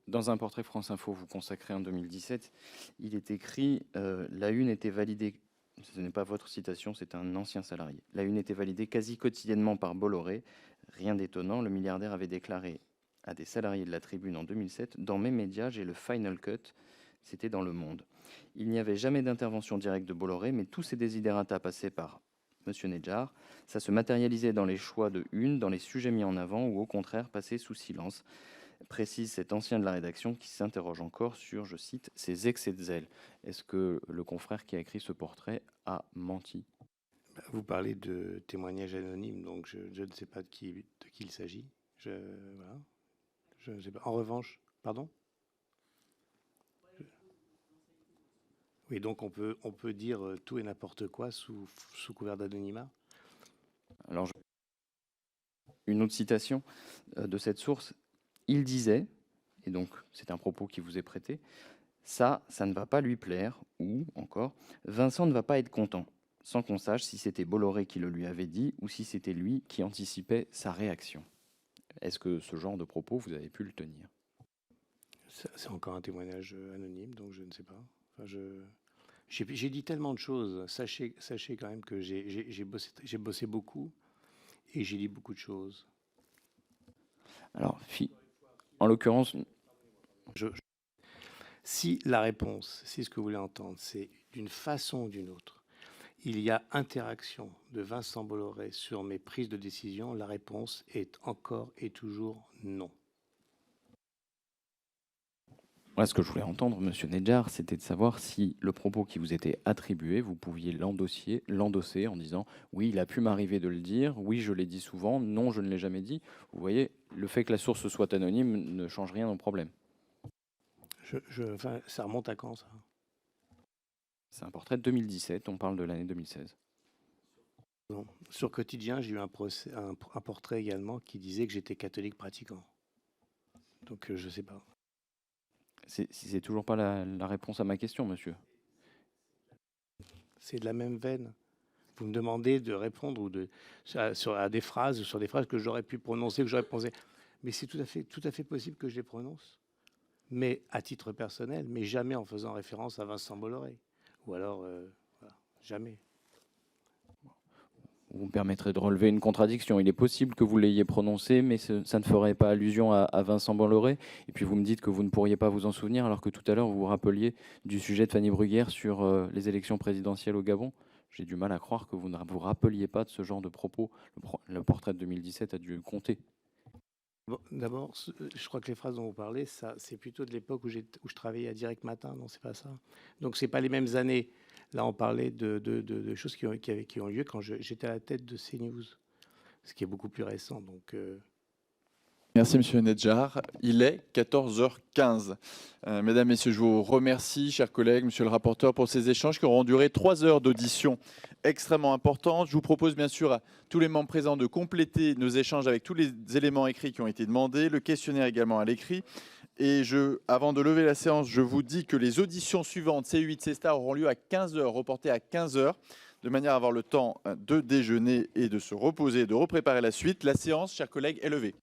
Dans un portrait France Info vous consacré en 2017, il est écrit la une était validée. Ce n'est pas votre citation, c'est un ancien salarié. La une était validée quasi quotidiennement par Bolloré. Rien d'étonnant, le milliardaire avait déclaré à des salariés de la Tribune en 2007 « Dans mes médias, j'ai le final cut ». C'était dans Le Monde. Il n'y avait jamais d'intervention directe de Bolloré, mais tous ces desiderata passaient par M. Nedjar. Ça se matérialisait dans les choix de une, dans les sujets mis en avant, ou au contraire passaient sous silence, précise cet ancien de la rédaction qui s'interroge encore sur, je cite, ses excès de zèle. Est-ce que le confrère qui a écrit ce portrait a menti? Vous parlez de témoignages anonymes, donc je ne sais pas de qui il s'agit. Voilà. Je ne sais pas. En revanche, pardon? Oui, donc on peut dire tout et n'importe quoi sous couvert d'anonymat. Alors, une autre citation de cette source. Il disait, et donc c'est un propos qui vous est prêté, ça ne va pas lui plaire, ou encore, Vincent ne va pas être content, sans qu'on sache si c'était Bolloré qui le lui avait dit ou si c'était lui qui anticipait sa réaction. Est-ce que ce genre de propos, vous avez pu le tenir? C'est encore un témoignage anonyme, donc je ne sais pas. Enfin, j'ai dit tellement de choses. Sachez quand même que j'ai bossé beaucoup et j'ai dit beaucoup de choses. Alors, en l'occurrence, si la réponse, c'est ce que vous voulez entendre, c'est d'une façon ou d'une autre, il y a interaction de Vincent Bolloré sur mes prises de décision, la réponse est encore et toujours non. moi, ce que je voulais entendre, Monsieur Nedjar, c'était de savoir si le propos qui vous était attribué, vous pouviez l'endosser en disant « oui, il a pu m'arriver de le dire, oui, je l'ai dit souvent, non, je ne l'ai jamais dit ». Vous voyez, le fait que la source soit anonyme ne change rien au problème. Enfin, ça remonte à quand, ça? C'est un portrait de 2017, on parle de l'année 2016. Non. Sur Quotidien, j'ai eu un portrait également qui disait que j'étais catholique pratiquant. Donc, je ne sais pas. C'est toujours pas la réponse à ma question, monsieur. C'est de la même veine. Vous me demandez de répondre à des phrases, sur des phrases que j'aurais pu prononcer, que j'aurais prononcées. Mais c'est tout à fait possible que je les prononce. Mais à titre personnel, mais jamais en faisant référence à Vincent Bolloré. Ou alors, voilà, jamais. Vous me permettrez de relever une contradiction. Il est possible que vous l'ayez prononcé, mais ça ne ferait pas allusion à Vincent Bolloré. Et puis vous me dites que vous ne pourriez pas vous en souvenir, alors que tout à l'heure vous vous rappeliez du sujet de Fanny Bruguière sur les élections présidentielles au Gabon. J'ai du mal à croire que vous ne vous rappeliez pas de ce genre de propos. Le portrait de 2017 a dû compter. Bon, d'abord, je crois que les phrases dont vous parlez, ça, c'est plutôt de l'époque où je travaillais à Direct Matin, non, c'est pas ça. Donc, c'est pas les mêmes années. Là, on parlait de choses qui ont lieu quand j'étais à la tête de CNews, ce qui est beaucoup plus récent. Donc, Merci Monsieur Nedjar. Il est 14h15. Mesdames, Messieurs, je vous remercie, chers collègues, Monsieur le rapporteur, pour ces échanges qui auront duré 3 heures d'audition extrêmement importante. Je vous propose bien sûr à tous les membres présents de compléter nos échanges avec tous les éléments écrits qui ont été demandés, le questionnaire également à l'écrit. Et avant de lever la séance, je vous dis que les auditions suivantes, C8, C-Star, auront lieu à 15h, reportées à 15h, de manière à avoir le temps de déjeuner et de se reposer, de repréparer la suite. La séance, chers collègues, est levée.